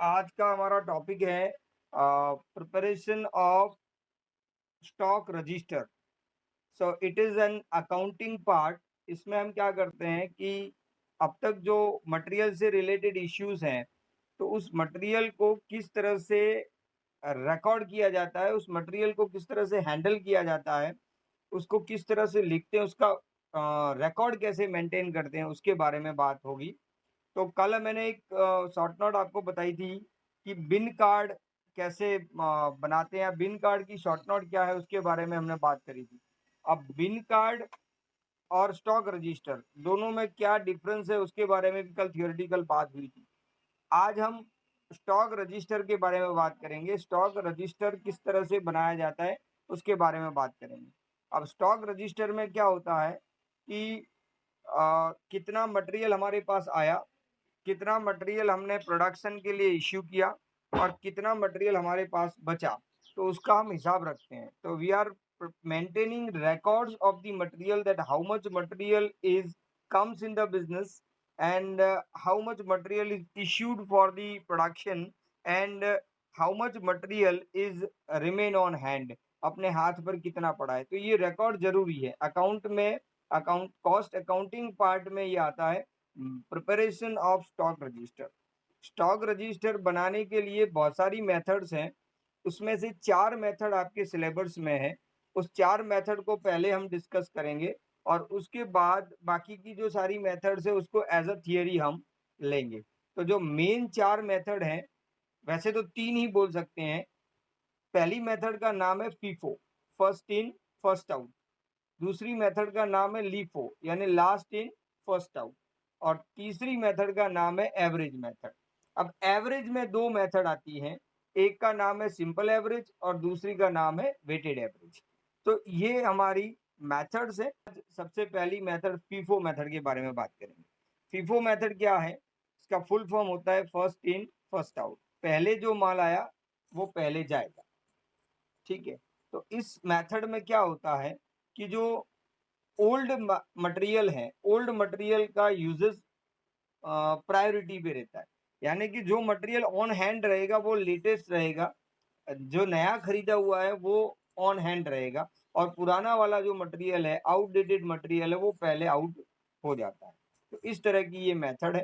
आज का हमारा टॉपिक है preparation of stock register. So it is an accounting part. इसमें हम क्या करते हैं कि अब तक जो मटेरियल से रिलेटेड इश्यूज हैं, तो उस मटेरियल को किस तरह से रिकॉर्ड किया जाता है, उस मटेरियल को किस तरह से हैंडल किया जाता है, उसको किस तरह से लिखते हैं, उसका रिकॉर्ड कैसे मेंटेन करते हैं, उसके बारे में बात होगी। तो कल मैंने एक शॉर्ट नोट आपको बताई थी कि बिन कार्ड कैसे बनाते हैं, बिन कार्ड की शॉर्ट नोट क्या है उसके बारे में हमने बात करी थी। अब बिन कार्ड और स्टॉक रजिस्टर दोनों में क्या डिफरेंस है उसके बारे में भी कल थियोरेटिकल बात हुई थी। आज हम स्टॉक रजिस्टर के बारे में बात करेंगे। स्टॉक रजिस्टर किस तरह से बनाया जाता है उसके बारे में बात करेंगे। अब स्टॉक रजिस्टर में क्या होता है कि कितना मटेरियल हमारे पास आया, कितना मटेरियल हमने प्रोडक्शन के लिए इश्यू किया और कितना मटेरियल हमारे पास बचा, तो उसका हम हिसाब रखते हैं। तो we are maintaining records of the material, that how much material is comes in the business, and how much material is issued for the production, and how much material is remain on hand, अपने हाथ पर कितना पड़ा है। तो ये record जरूरी है अकाउंट में। अकाउंट कॉस्ट अकाउंटिंग पार्ट में ये आता है preparation of stock register. Stock register बनाने के लिए बहुत सारी मेथड्स हैं, उसमें से 4 मेथड आपके सिलेबस में है। उस 4 मेथड को पहले हम डिस्कस करेंगे और उसके बाद बाकी की जो सारी मेथड्स है उसको एज अ थियरी हम लेंगे। तो जो मेन 4 मेथड हैं, वैसे तो 3 ही बोल सकते हैं। पहली मेथड का नाम है FIFO, first in first out. दूसरी मेथड का नाम है लीफो, यानी लास्ट इन फर्स्ट आउट। और तीसरी मेथड का नाम है एवरेज मेथड। अब एवरेज में 2 मेथड आती हैं, एक का नाम है सिंपल एवरेज और दूसरी का नाम है वेटेड एवरेज। तो ये हमारी मेथड्स है। सबसे पहली मेथड फीफो मेथड के बारे में बात करेंगे। फीफो मेथड क्या है? इसका फुल फॉर्म होता है फर्स्ट इन फर्स्ट आउट। पहले जो माल आया वो पहले जाएगा, ठीक है। तो इस मेथड में क्या होता है कि जो ओल्ड मटेरियल है, ओल्ड मटेरियल का यूजेस प्रायोरिटी पे रहता है। यानी कि जो मटेरियल ऑन हैंड रहेगा वो लेटेस्ट रहेगा, जो नया खरीदा हुआ है वो ऑन हैंड रहेगा, और पुराना वाला जो मटेरियल है, आउटडेटेड मटेरियल है, वो पहले आउट हो जाता है। तो इस तरह की ये मेथड है।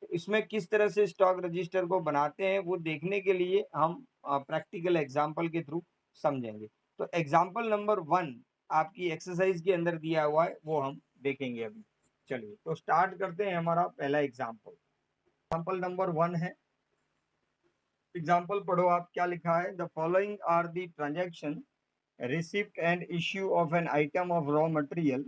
तो इसमें किस तरह से स्टॉक रजिस्टर को बनाते हैं वो देखने के लिए हम प्रैक्टिकल एग्जांपल के थ्रू समझेंगे। तो एग्जांपल नंबर 1 आपकी एक्सरसाइज के अंदर दिया हुआ है, वो हम देखेंगे अभी। चलिए तो स्टार्ट करते हैं। हमारा पहला एग्जांपल, एग्जांपल नंबर 1 है। एग्जांपल पढ़ो आप, क्या लिखा है? The following are the transaction receipt and issue of an item of raw material.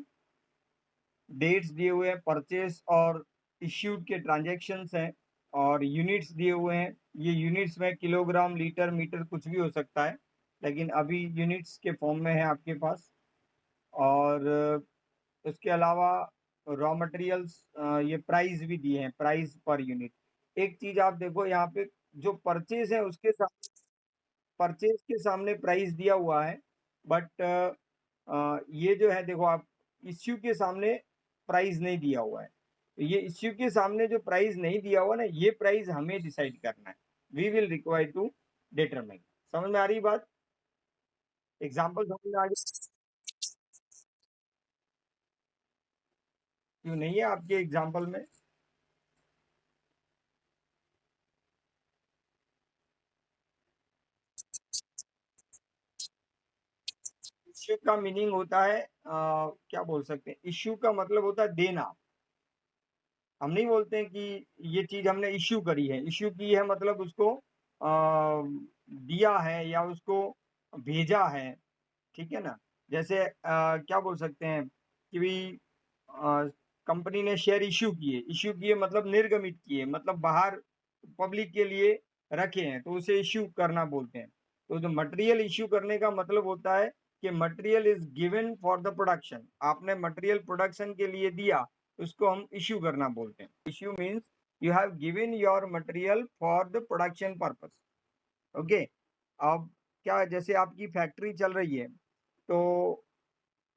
Dates दिए हुए हैं, परचेस और इश्यूड के ट्रांजैक्शंस हैं, और यूनिट्स दिए हुए हैं। ये यूनिट्स में किलोग्राम, लीटर, मीटर कुछ भी हो सकता है, लेकिन अभी यूनिट्स के फॉर्म में है आपके पास। और उसके अलावा रॉ मटेरियल्स, ये प्राइस भी दिए हैं, प्राइस पर यूनिट। एक चीज आप देखो यहाँ पे, जो परचेज है उसके साथ परचेज के सामने प्राइस दिया हुआ है, बट ये जो है देखो आप, इश्यू के सामने प्राइस नहीं दिया हुआ है। तो ये इश्यू के सामने जो प्राइस नहीं दिया हुआ ना, ये प्राइस हमें डिसाइड करना है। We will require to determine. समझ में आ रही बात? एग्जाम्पल समझ में आ गई? क्यों नहीं है आपके एग्जाम्पल में? इश्यू का मीनिंग होता है क्या बोल सकते हैं, इश्यू का मतलब होता है देना। हम नहीं बोलते हैं कि ये चीज हमने इश्यू करी है, इश्यू की है मतलब उसको दिया है या उसको भेजा है, ठीक है ना। जैसे क्या बोल सकते हैं कि भी कंपनी ने शेयर इश्यू किए, इश्यू किए मतलब निर्गमित किए, मतलब बाहर पब्लिक के लिए रखे हैं, तो उसे इश्यू करना बोलते हैं। तो जो मटेरियल इश्यू करने का मतलब होता है कि material is given for the production. आपने मटेरियल प्रोडक्शन के लिए दिया, उसको हम इश्यू करना बोलते हैं। Issue means you have given your material for the production purpose. Okay. अब क्या, जैसे आपकी फैक्ट्री चल रही है, तो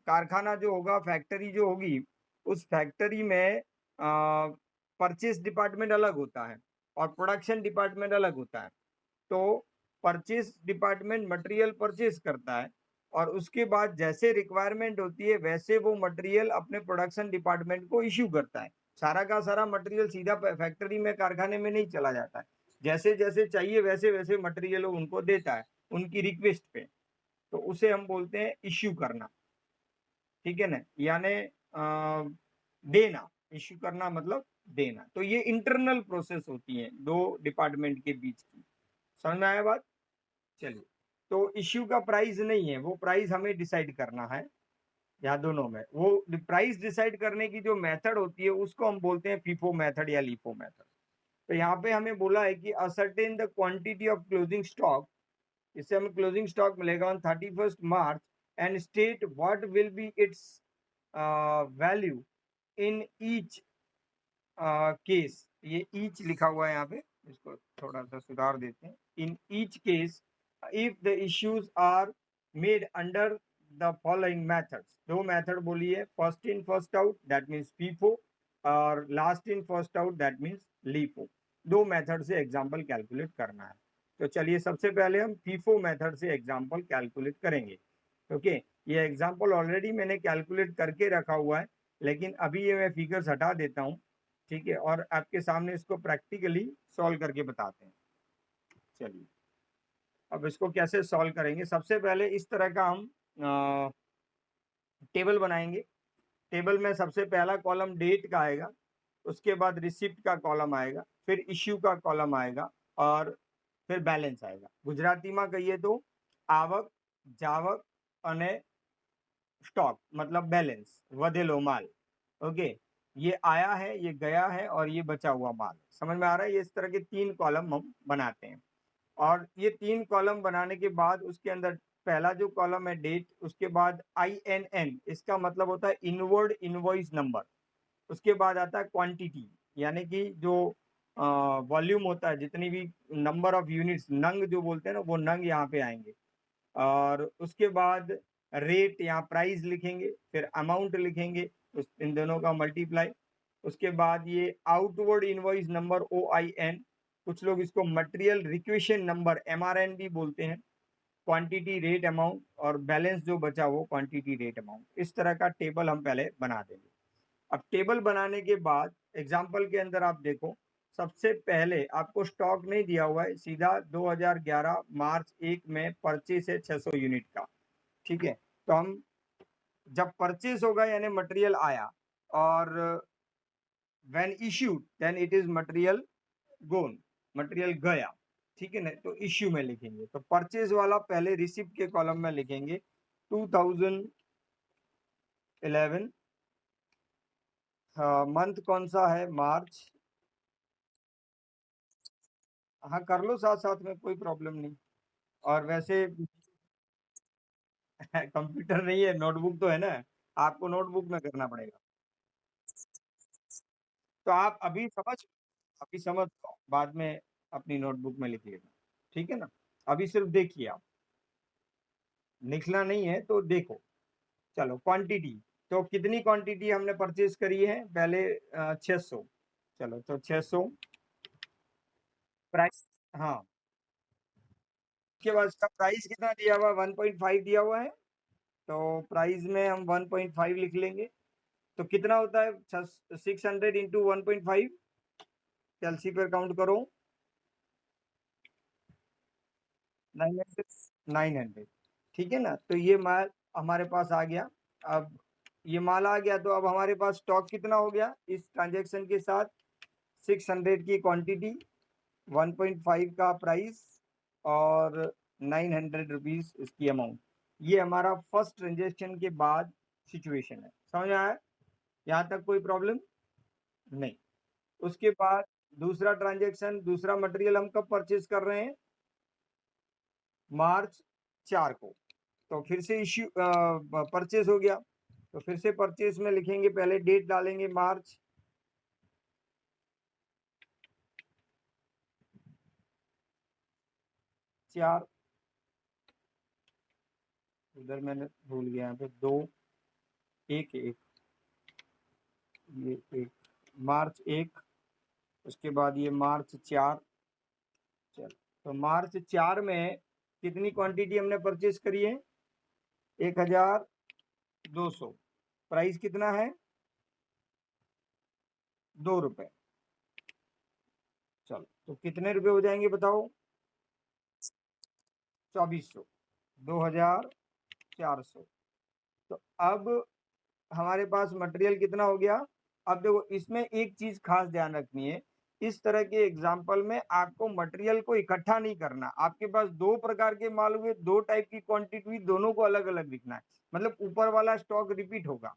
कारखाना जो होगा, फैक्ट्री जो होगी, उस फैक्ट्री में परचेस डिपार्टमेंट अलग होता है और प्रोडक्शन डिपार्टमेंट अलग होता है। तो परचेस डिपार्टमेंट मटेरियल परचेस करता है और उसके बाद जैसे रिक्वायरमेंट होती है वैसे वो मटेरियल अपने प्रोडक्शन डिपार्टमेंट को इश्यू करता है। सारा का सारा मटेरियल सीधा फैक्ट्री में कारखाने में नहीं चला जाता है, जैसे जैसे चाहिए वैसे वैसे मटेरियल उनको देता है उनकी रिक्वेस्ट पे, तो उसे हम बोलते हैं इश्यू करना। ठीक है ना, यानी देना, इश्यू करना मतलब देना। तो ये इंटरनल प्रोसेस होती है दो डिपार्टमेंट के बीच की। समझ में आया बात? चलिए, तो इश्यू का प्राइस नहीं है, वो प्राइस हमें डिसाइड करना है। यहाँ दोनों में वो प्राइस डिसाइड करने की जो मेथड होती है उसको हम बोलते हैं फीफो मेथड या लीफो मेथड। तो यहाँ पे हमें बोला है कि ascertain the quantity of closing stock, इससे हमें क्लोजिंग स्टॉक मिलेगा on 31st March and state what will be it's value in each case. ये ईच लिखा हुआ है यहाँ पे, इसको थोड़ा सा सुधार देते हैं। In each case if the issues are made under the following methods, दो मेथड बोली है, first in first out that means FIFO और last in first out that means LIFO. दो मेथड से एग्जाम्पल कैलकुलेट करना है। तो चलिए सबसे पहले हम फीफो मेथड से एग्जाम्पल कैलकुलेट करेंगे। ओके, ये एग्जाम्पल ऑलरेडी मैंने कैलकुलेट करके रखा हुआ है, लेकिन अभी ये मैं फिगर्स हटा देता हूँ। ठीक है, और आपके सामने इसको प्रैक्टिकली सॉल्व करके बताते हैं। चलिए, अब इसको कैसे सॉल्व करेंगे, सबसे पहले इस तरह का हम टेबल बनाएंगे। टेबल में सबसे पहला कॉलम डेट का आएगा, उसके बाद रिसिप्ट का कॉलम आएगा, फिर इश्यू का कॉलम आएगा और फिर बैलेंस आएगा। गुजराती में कहिए तो आवक, जावक અને स्टॉक मतलब बैलेंस, वधेलो माल। ओके, ये आया है, ये गया है और ये बचा हुआ माल। समझ में आ रहा है? ये इस तरह के तीन कॉलम हम बनाते हैं और ये तीन कॉलम बनाने के बाद उसके अंदर पहला जो कॉलम है डेट, उसके बाद INN, इसका मतलब होता है इनवर्ड इनवॉइस नंबर। उसके बाद आता है क्वांटिटी, यानी कि जो वॉल्यूम होता है, जितनी भी नंबर ऑफ यूनिट्स, नंग जो बोलते हैं ना, वो नंग यहाँ पे आएंगे। और उसके बाद रेट, यहाँ प्राइस लिखेंगे, फिर अमाउंट लिखेंगे, उस इन दोनों का मल्टीप्लाई। उसके बाद ये आउटवर्ड इनवॉइस नंबर OIN, कुछ लोग इसको मटेरियल रिक्वेशन नंबर MRN भी बोलते हैं। क्वांटिटी, रेट, अमाउंट और बैलेंस जो बचा वो क्वांटिटी, रेट, अमाउंट। इस तरह का टेबल हम पहले बना देंगे। अब टेबल बनाने के बाद एग्जाम्पल के अंदर आप देखो, सबसे पहले आपको स्टॉक नहीं दिया हुआ है, सीधा 2011 मार्च 1 में परचेस है 600 यूनिट का। ठीक है, तो हम जब परचेस होगा यानी मटेरियल आया, और when issued then it is material gone, material गया। ठीक है ना, तो इश्यू में लिखेंगे। तो परचेज वाला पहले रिसिप्ट के कॉलम में लिखेंगे 2011, मंथ कौन सा है, मार्च। हाँ कर लो साथ साथ में, कोई प्रॉब्लम नहीं। और वैसे कंप्यूटर नहीं है, नोटबुक तो है ना, आपको नोटबुक में करना पड़ेगा। तो आप अभी समझ लो, बाद में अपनी नोटबुक में लिखिएगा। ठीक है ना, अभी सिर्फ देखिए आप, लिखना नहीं है तो देखो। चलो क्वांटिटी, तो कितनी क्वांटिटी हमने परचेज करी है पहले, 600। चलो तो 600 प्राइस। हाँ, उसके बाद इसका प्राइस कितना दिया हुआ है, 1.5 दिया हुआ है, तो प्राइस में हम 1.5 लिख लेंगे। तो कितना होता है 600 इंटू 1.5, कैलसी पर काउंट करो, 900। 900, ठीक है ना। तो ये माल हमारे पास आ गया। अब ये माल आ गया तो अब हमारे पास स्टॉक कितना हो गया इस ट्रांजेक्शन के साथ, 600 की क्वांटिटी, 1.5 का प्राइस और 900 रुपीज इसकी अमाउंट। ये हमारा फर्स्ट ट्रांजेक्शन के बाद सिचुएशन है। समझ आया? यहाँ तक कोई प्रॉब्लम नहीं। उसके बाद दूसरा ट्रांजेक्शन, दूसरा मटेरियल हम कब परचेज कर रहे हैं, मार्च 4 को। तो फिर से इश्यू परचेज हो गया, तो फिर से परचेज में लिखेंगे, पहले डेट डालेंगे मार्च, चार, उधर मैंने भूल गया, यहाँ पे 2, 1, 1, ये 1, मार्च 1, उसके बाद ये मार्च 4। चलो, तो मार्च 4 में कितनी क्वांटिटी हमने परचेज करी है? 1200। प्राइस कितना है? 2 रुपए। चलो, तो कितने रुपए हो जाएंगे बताओ? 2400। 2400। तो अब हमारे पास मटेरियल कितना हो गया? अब देखो, इसमें एक चीज खास ध्यान रखनी है। इस तरह के एग्जाम्पल में आपको मटेरियल को इकट्ठा नहीं करना। आपके पास दो प्रकार के माल हुए, दो टाइप की क्वांटिटी हुई, दोनों को अलग अलग लिखना है। मतलब ऊपर वाला स्टॉक रिपीट होगा।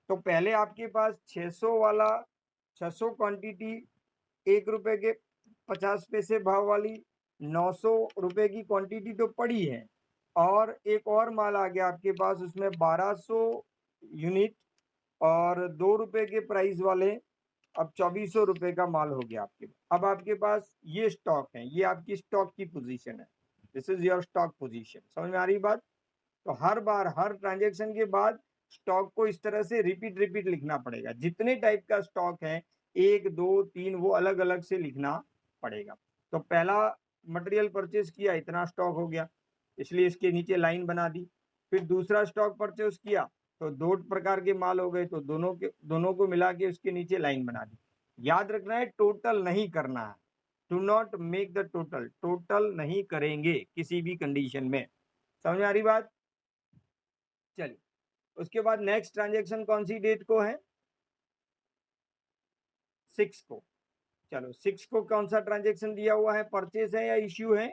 तो पहले आपके पास 600 वाला, 600 क्वांटिटी 1 रुपए के 50 पैसे भाव वाली, 900 रुपए की क्वांटिटी तो पड़ी है। और एक और माल आ गया आपके पास, उसमें 1200 यूनिट और 2 रुपए के प्राइस वाले। अब 2400 रुपए का माल हो गया आपके पास। अब आपके पास ये स्टॉक है, ये आपकी स्टॉक की पोजीशन है। This is your stock position. समझ में आ रही बात? तो हर बार हर ट्रांजेक्शन के बाद स्टॉक को इस तरह से रिपीट रिपीट लिखना पड़ेगा। जितने टाइप का स्टॉक है, 1 2 3, वो अलग अलग से लिखना पड़ेगा। तो पहला मटेरियल परचेज किया, इतना स्टॉक हो गया, इसलिए इसके नीचे लाइन बना दी। फिर दूसरा स्टॉक परचेज किया, तो दो प्रकार के माल हो गए, तो दोनों को मिला के उसके नीचे लाइन बना दी। याद रखना है, टोटल नहीं करना है। Do not make the total. Total नहीं करेंगे किसी भी कंडीशन में। समझ में आ रही बात? चलिए, उसके बाद नेक्स्ट ट्रांजेक्शन कौन सी डेट को है? 6 को। चलो, 6 को कौन सा ट्रांजेक्शन दिया हुआ है? परचेज है या इश्यू है?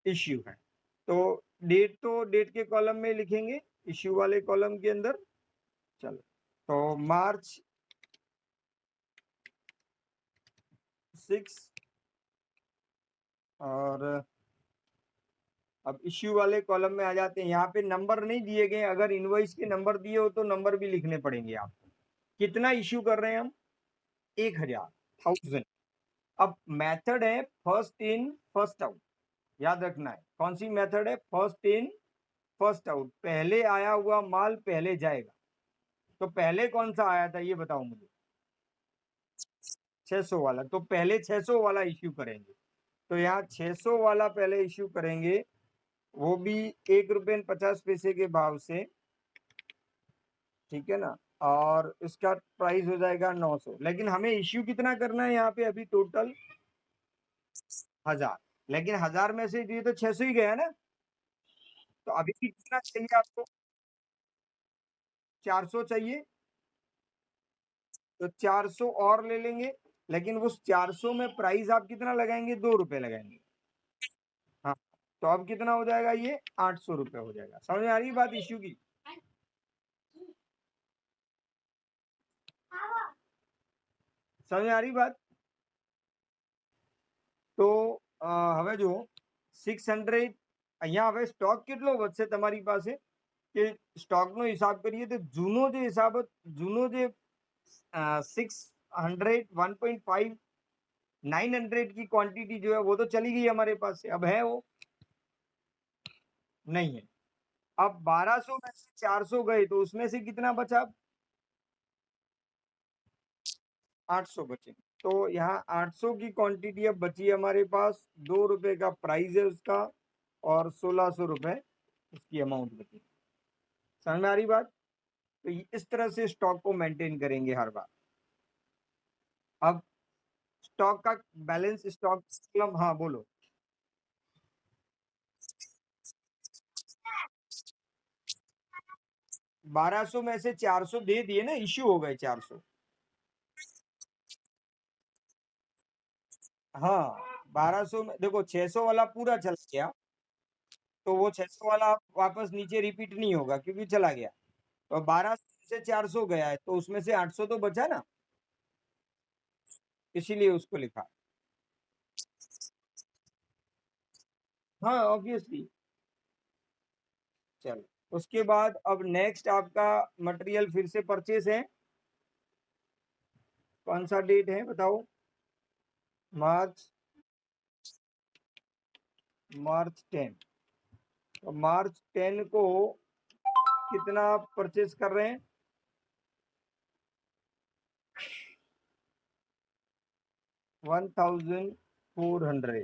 इश्यू है। तो डेट तो डेट के कॉलम में लिखेंगे, इश्यू वाले कॉलम के अंदर। चलो, तो मार्च 6। और अब इश्यू वाले कॉलम में आ जाते हैं। यहाँ पे नंबर नहीं दिए गए। अगर इनवॉइस के नंबर दिए हो तो नंबर भी लिखने पड़ेंगे आपको। कितना इश्यू कर रहे हैं हम? 1000। अब मेथड है फर्स्ट इन फर्स्ट आउट। याद रखना है, कौन सी मेथड है? First in first out. पहले आया हुआ माल पहले जाएगा। तो पहले कौन सा आया था ये बताओ मुझे? 600 वाला। तो पहले 600 वाला इश्यू करेंगे। तो यहाँ 600 वाला पहले इश्यू करेंगे, वो भी 1 रुपये 50 पैसे के भाव से। ठीक है ना? और इसका प्राइस हो जाएगा 900। लेकिन हमें इश्यू कितना करना है यहाँ पे? अभी टोटल 1000। लेकिन 1000 में से ये तो 600 ही गया ना। तो अभी भी कितना चाहिए आपको? 400 चाहिए। तो 400 और ले लेंगे। लेकिन उस 400 में प्राइस आप कितना लगाएंगे? 2 रुपए लगाएंगे। हाँ, तो अब कितना हो जाएगा? ये 800 रुपए हो जाएगा। समझ में आ रही है बात इश्यू की? समझ में आ रही बात? તો હવે જો 600 અહીંયા હવે સ્ટોક કેટલો વધશે તમારી પાસે? કે સ્ટોકનો હિસાબ કરીએ તો જૂનો જે હિસાબ, જૂનો જે 600 1.5 900 की क्वांटिटी जो है वो तो चली गई हमारे पास से। अब है वो नहीं है। अब 1200 में से 400 गए, तो उसमें से कितना बचा? 800 बचे। तो यहाँ 800 की क्वांटिटी अब बची है हमारे पास। 2 रुपए का प्राइस है उसका, और 1600 रुपए उसकी अमाउंट बची। समझ में आ रही बात? तो इस तरह से स्टॉक को मेंटेन करेंगे हर बार। अब स्टॉक का बैलेंस, स्टॉक कॉलम, हाँ बोलो। 1200 में से 400 दे दिए ना, इश्यू हो गए 400। हाँ, 1200 में देखो 600 वाला पूरा चला गया, तो वो 600 वाला वापस नीचे रिपीट नहीं होगा क्योंकि चला गया। तो 1200 से 400 गया है, तो उसमें से 800 तो बचा ना, इसीलिए उसको लिखा। हाँ, ऑब्वियसली। चलो, उसके बाद अब नेक्स्ट आपका मटेरियल फिर से परचेस है। कौन सा डेट है बताओ? मार्च 10। तो मार्च 10 को कितना परचेस कर रहे हैं? 1400,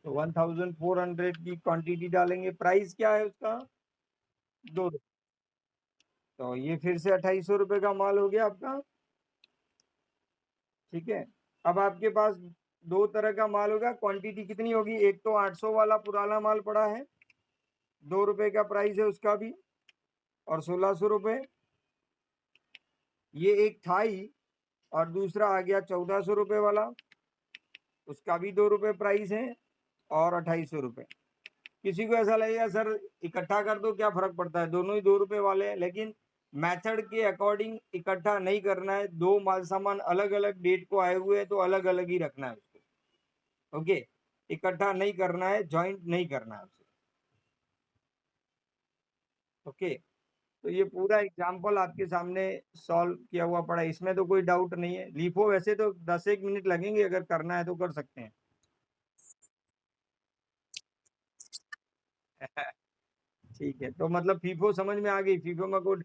तो 1400 की क्वांटिटी डालेंगे। प्राइस क्या है उसका? 2 रुपये। तो ये फिर से 2800 का माल हो गया आपका। ठीक है, अब आपके पास दो तरह का माल होगा। क्वांटिटी कितनी होगी? एक तो 800 वाला पुराना माल पड़ा है, 2 रुपए का प्राइस है उसका भी, और 1600 रुपये। ये एक था ही, और दूसरा आ गया 1400 रुपये वाला, उसका भी 2 रुपये प्राइस है, और 2800 रुपये। किसी को ऐसा लगेगा सर इकट्ठा कर दो, क्या फर्क पड़ता है, दोनों ही 2 रुपये वाले हैं। लेकिन मेथड के अकॉर्डिंग इकट्ठा नहीं करना है। दो माल सामान अलग अलग डेट को आए हुए हैं तो अलग अलग ही रखना है उसको। ओके, इकट्ठा नहीं करना है, ज्वाइंट नहीं करना है उसे। ओके, तो ये पूरा एग्जाम्पल आपके सामने सॉल्व किया हुआ पड़ा है, इसमें तो कोई डाउट नहीं है। लीफो वैसे तो 10 एक मिनट लगेंगे, अगर करना है तो कर सकते हैं। ठीक है, तो मतलब फीफो समझ में आ गई? फीफो में कोई